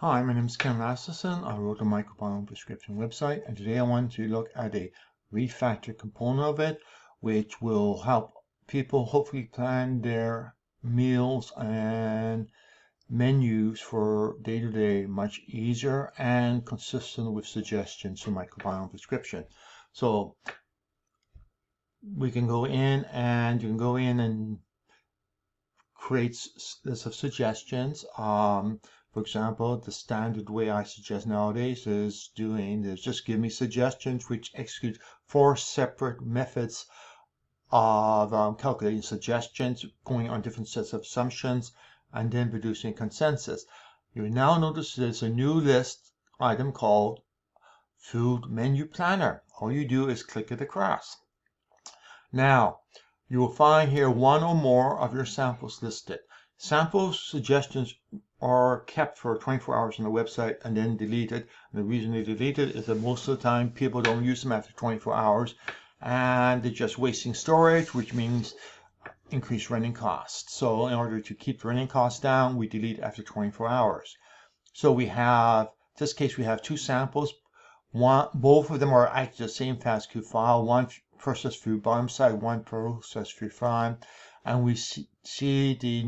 Hi, my name is Ken Rasmussen. I wrote a microbiome prescription website, and today I want to look at a refactor component of it, which will help people hopefully plan their meals and menus for day-to-day much easier and consistent with suggestions for microbiome prescription. So we can go in and you can go in and create lists of suggestions. For example, the standard way I suggest nowadays is just give me suggestions which execute 4 separate methods of calculating suggestions, going on different sets of assumptions, and then producing consensus. You will now notice there's a new list item called Food Menu Planner. All you do is click it across. Now, you will find here one or more of your samples listed. Sample suggestions are kept for 24 hours on the website and then deleted. And the reason they delete it is that most of the time people don't use them after 24 hours and they're just wasting storage, which means increased running costs. So in order to keep the running costs down, we delete after 24 hours. So we have, in this case, we have 2 samples. Both of them are actually the same FASTQ file. One processed through bottom side, one processed through front, and we see the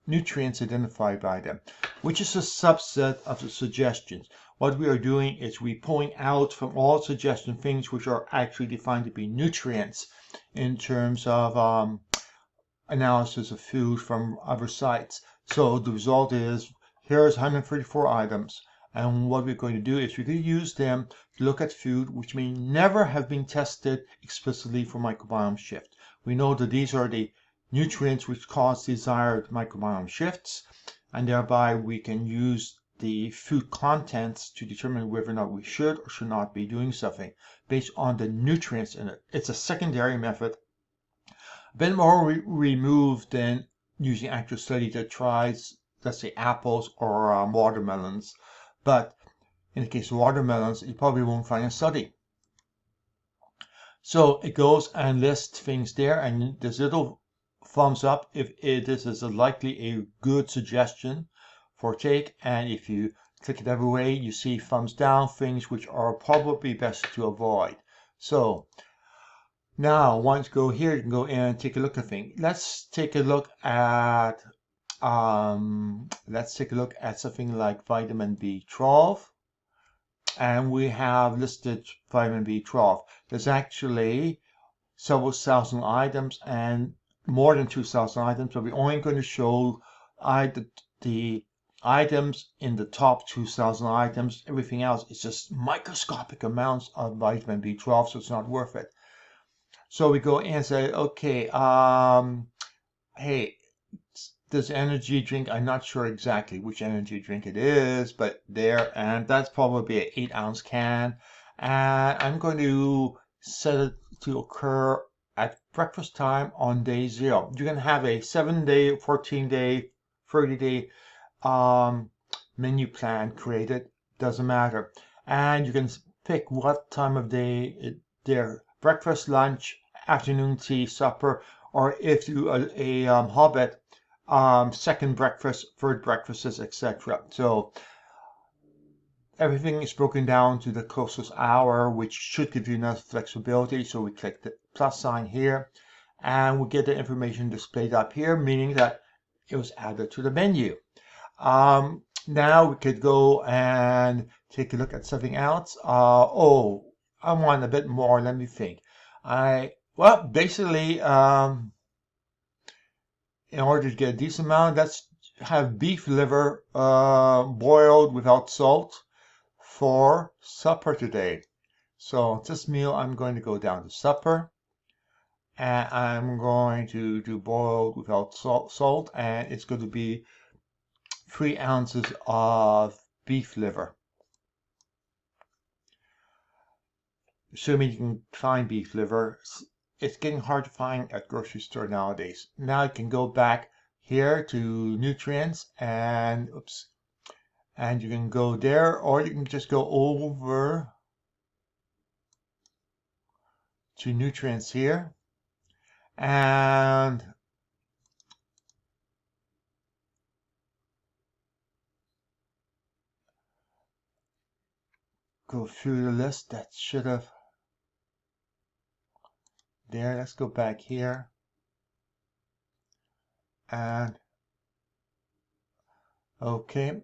nutrients identified by them, which is a subset of the suggestions. What we are doing is we pulling out from all suggestion things which are actually defined to be nutrients in terms of analysis of food from other sites. So the result is here's 134 items. And what we're going to do is we're going to use them to look at food which may never have been tested explicitly for microbiome shift. We know that these are the nutrients which cause desired microbiome shifts, and thereby we can use the food contents to determine whether or not we should or should not be doing something based on the nutrients in it. It's a secondary method, a bit more removed than using actual study that tries, let's say, apples or watermelons. But in the case of watermelons, you probably won't find a study. So it goes and lists things there, and there's little thumbs up if this is likely a good suggestion for take, and if you click it every way, you see thumbs down, things which are probably best to avoid. So now once you go here, you can go in and take a look at things. Let's take a look at something like vitamin B12. And we have listed vitamin B12. There's actually several thousand items and more than 2,000 items, but we're only going to show the items in the top 2,000 items. Everything else is just microscopic amounts of vitamin B12, so it's not worth it. So we go in and say, okay, hey, this energy drink, I'm not sure exactly which energy drink it is, but there, and that's probably an 8-ounce can. And I'm going to set it to occur at breakfast time on day 0. You can have a 7-day, 14-day, 30-day menu plan created, doesn't matter. And you can pick what time of day their breakfast, lunch, afternoon tea, supper, or if you are a hobbit, second breakfast, third breakfasts, etc. So everything is broken down to the closest hour, which should give you enough flexibility. So we click the plus sign here and we get the information displayed up here, meaning that it was added to the menu. Now we could go and take a look at something else. Oh, I want a bit more. Let me think. Well, basically, in order to get a decent amount, let's have beef liver boiled without salt for supper today. So this meal, I'm going to go down to supper, and I'm going to do boiled without salt, and it's going to be 3 ounces of beef liver. Assuming you can find beef liver. It's getting hard to find at grocery store nowadays. Now you can go back here to nutrients and and you can go there, or you can just go over to nutrients here and go through the list. That should have there. Let's go back here and okay,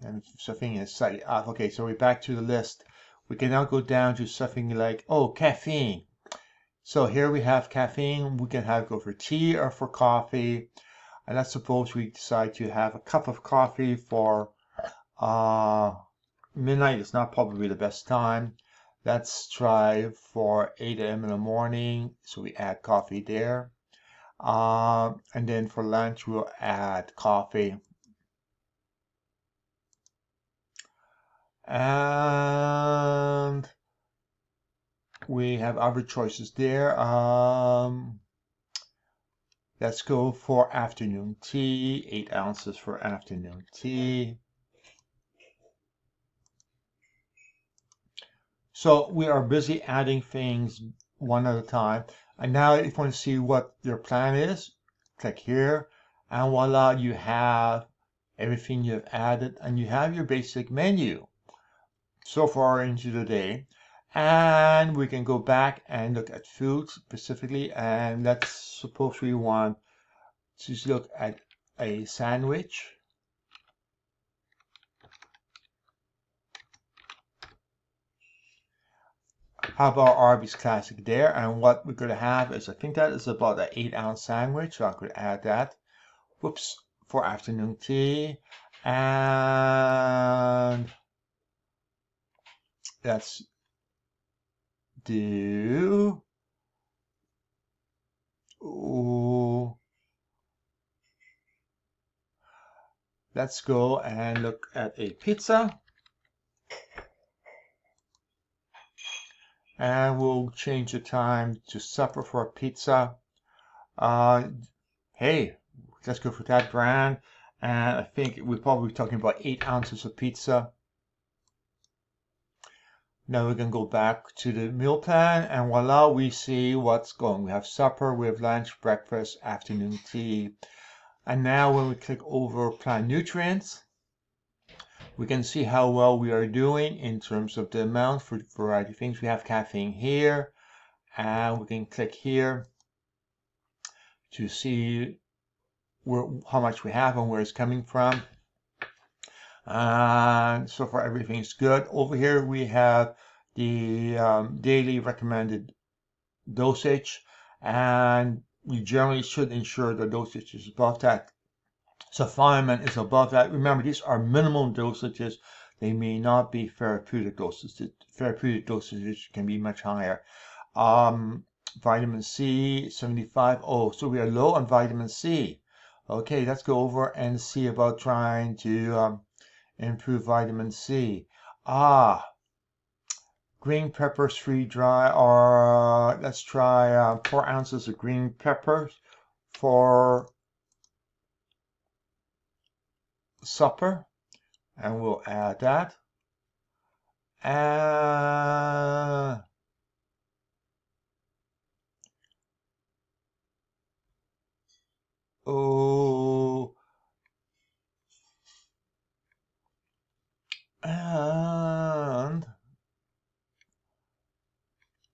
and something is slightly off. Okay, so we're back to the list. We can now go down to something like, oh, caffeine. So here we have caffeine. We can go for tea or for coffee. And let's suppose we decide to have a cup of coffee for midnight. It's not probably the best time. Let's try for 8 a.m. in the morning. So we add coffee there. And then for lunch, we'll add coffee. And we have other choices there. Let's go for afternoon tea, 8 ounces for afternoon tea. So we are busy adding things one at a time. And now if you want to see what your plan is, click here and voila, you have everything you have added and you have your basic menu so far into the day. And we can go back and look at food specifically. And let's suppose we want to look at a sandwich. How about Arby's Classic there? And what we're going to have is, I think that is about an 8-ounce sandwich. So I could add that. Whoops, for afternoon tea. And let's do. Ooh. Let's go and look at a pizza. And we'll change the time to supper for a pizza. Hey, let's go for that brand. And I think we're probably talking about 8 ounces of pizza. Now we can go back to the meal plan and voila, we see what's going. We have supper, we have lunch, breakfast, afternoon tea. And now when we click over plan nutrients, we can see how well we are doing in terms of the amount for a variety of things. We have caffeine here, and we can click here to see how much we have and where it's coming from. And so far everything's good. Over here we have the daily recommended dosage, and we generally should ensure the dosage is above that. So fireman is above that. Remember, these are minimum dosages. They may not be therapeutic dosages. Therapeutic dosages can be much higher. Vitamin C, 75. Oh, so we are low on vitamin C. Okay, let's go over and see about trying to improve vitamin C. Green peppers free dry, or let's try 4 ounces of green peppers for supper, and we'll add that. And oh, and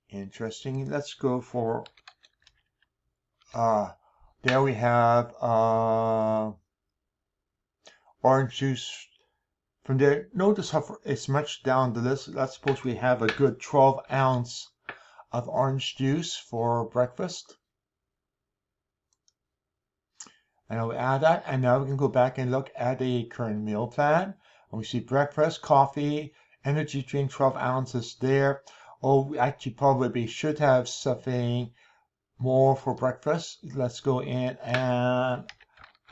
interesting. Let's go for there we have orange juice. From there, notice how it's much down the list. Let's suppose we have a good 12 ounce of orange juice for breakfast. And I'll add that. And now we can go back and look at the current meal plan. And we see breakfast, coffee, energy drink, 12 ounces there. Oh, we actually probably should have something more for breakfast. Let's go in and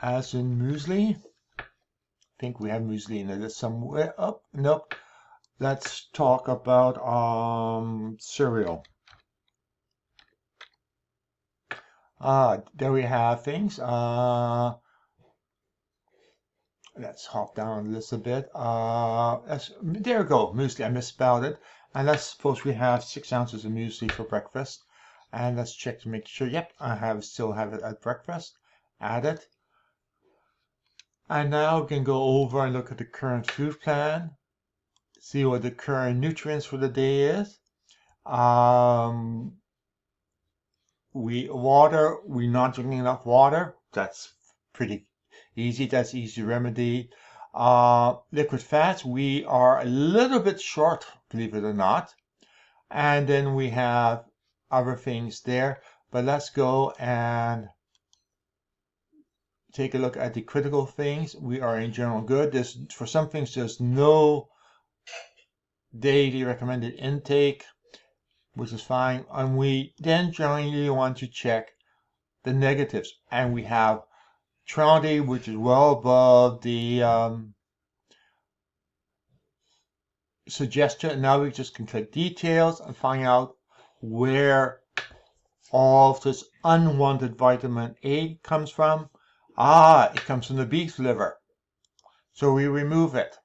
as in muesli. I think we have muesli in it somewhere. Oh, nope. Let's talk about cereal. There we have things. Let's hop down a little bit. There we go, muesli. I misspelled it. And let's suppose we have 6 ounces of muesli for breakfast. And let's check to make sure. Yep, I still have it at breakfast. Add it. And now we can go over and look at the current food plan. see what the current nutrients for the day is. We're not drinking enough water. That's pretty easy. That's easy to remedy. Liquid fats, we are a little bit short, believe it or not. And then we have other things there. But let's go and take a look at the critical things. We are in general good. For some things, there's no daily recommended intake, which is fine. And we then generally want to check the negatives. And we have Trinity, which is well above the suggestion. And now we just can click details and find out where all of this unwanted vitamin A comes from. It comes from the beef liver. So we remove it.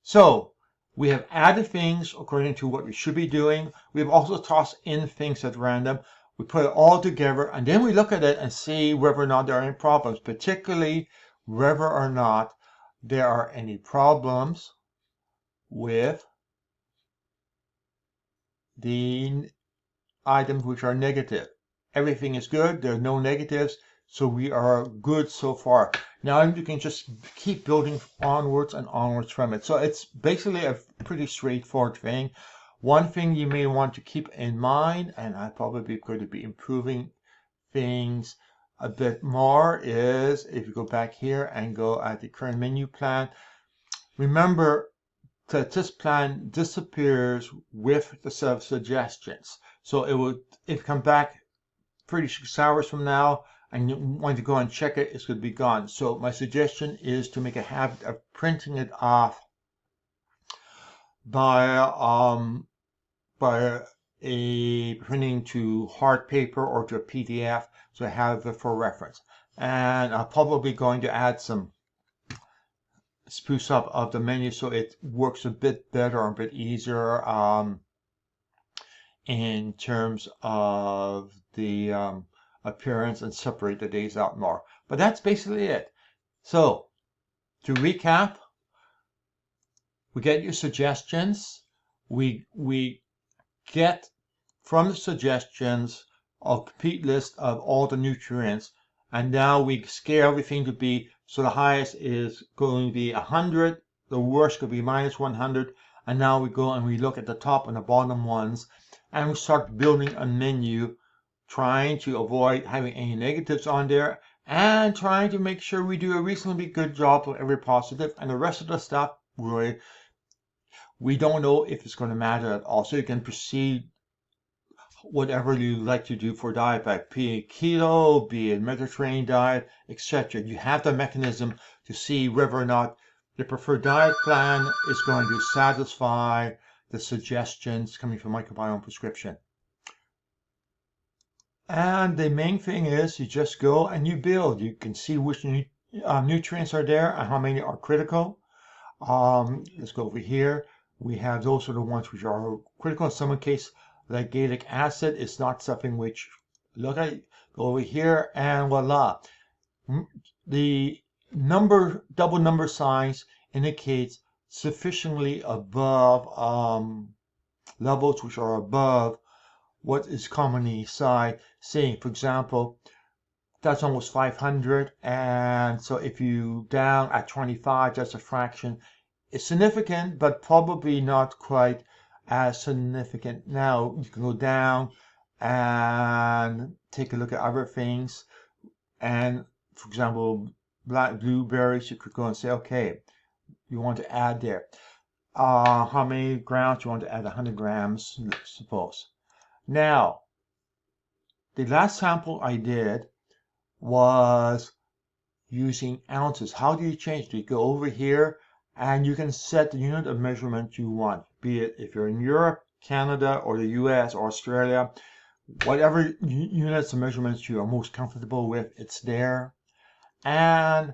So we have added things according to what we should be doing. We've also tossed in things at random. We put it all together and then we look at it and see whether or not there are any problems, particularly whether or not there are any problems with the items which are negative. Everything is good. There are no negatives. So we are good so far. Now you can just keep building onwards and onwards from it. So it's basically a pretty straightforward thing. One thing you may want to keep in mind, and I'm probably going to be improving things a bit more, is if you go back here and go at the current menu plan, remember that this plan disappears with the set of suggestions. So if you come back 36 hours from now and you want to go and check it, it's going to be gone. So my suggestion is to make a habit of printing it off by printing to hard paper or to a PDF, so I have it for reference. And I'm probably going to add some spruce up of the menu so it works a bit better, a bit easier in terms of the appearance and separate the days out more. But that's basically it. So to recap, we get your suggestions. We get from the suggestions a complete list of all the nutrients, and now we scale everything to be, so the highest is going to be 100, the worst could be minus 100, and now we go and we look at the top and the bottom ones, and we start building a menu, trying to avoid having any negatives on there, and trying to make sure we do a reasonably good job with every positive, and the rest of the stuff, really, we don't know if it's going to matter at all. So you can proceed whatever you like to do for diet, be it keto, be it Mediterranean diet, etc. You have the mechanism to see whether or not the preferred diet plan is going to satisfy the suggestions coming from Microbiome Prescription. And the main thing is you just go and you build. You can see which nutrients are there and how many are critical. Let's go over here. We have those are the ones which are critical. In some case, like gallic acid is not something which, look at, go over here and voila. The double number signs indicates sufficiently above levels which are above what is commonly saying. For example, that's almost 500, and so if you down at 25, that's a fraction. It's significant, but probably not quite as significant. Now you can go down and take a look at other things, and for example, blueberries, you could go and say, okay, you want to add there. How many grams? You want to add 100 grams, suppose. Now, the last sample I did was using ounces. How do you change it? You go over here and you can set the unit of measurement you want, be it if you're in Europe, Canada, or the US or Australia, whatever units of measurements you are most comfortable with, it's there. And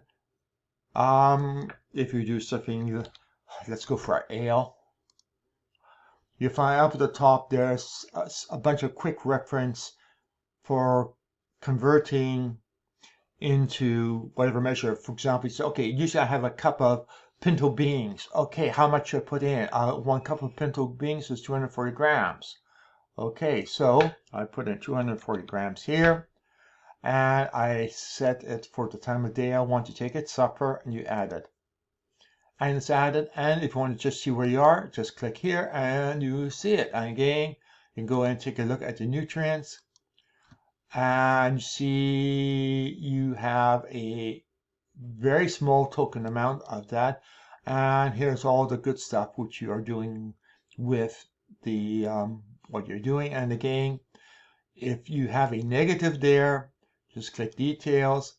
if you do something, let's go for ale. You find up at the top there's a bunch of quick reference for converting into whatever measure. For example, you say, okay, usually I have a cup of pinto beans. Okay, how much should I put in? 1 cup of pinto beans is 240 grams. Okay, so I put in 240 grams here, and I set it for the time of day I want to take it, supper, and you add it. And it's added, and if you want to just see where you are, just click here and you see it. And again, you can go and take a look at the nutrients and see you have a very small token amount of that, and here's all the good stuff which you are doing with the what you're doing. And again, if you have a negative there, just click details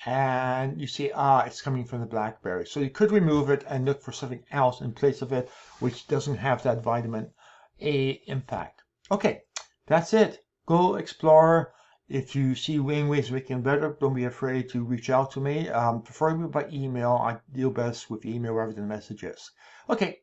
and you see it's coming from the blackberry, so you could remove it and look for something else in place of it which doesn't have that vitamin A impact. Okay, that's it. Go explore. If you see ways making better, don't be afraid to reach out to me, preferably by email. I deal best with email rather than messages. Okay,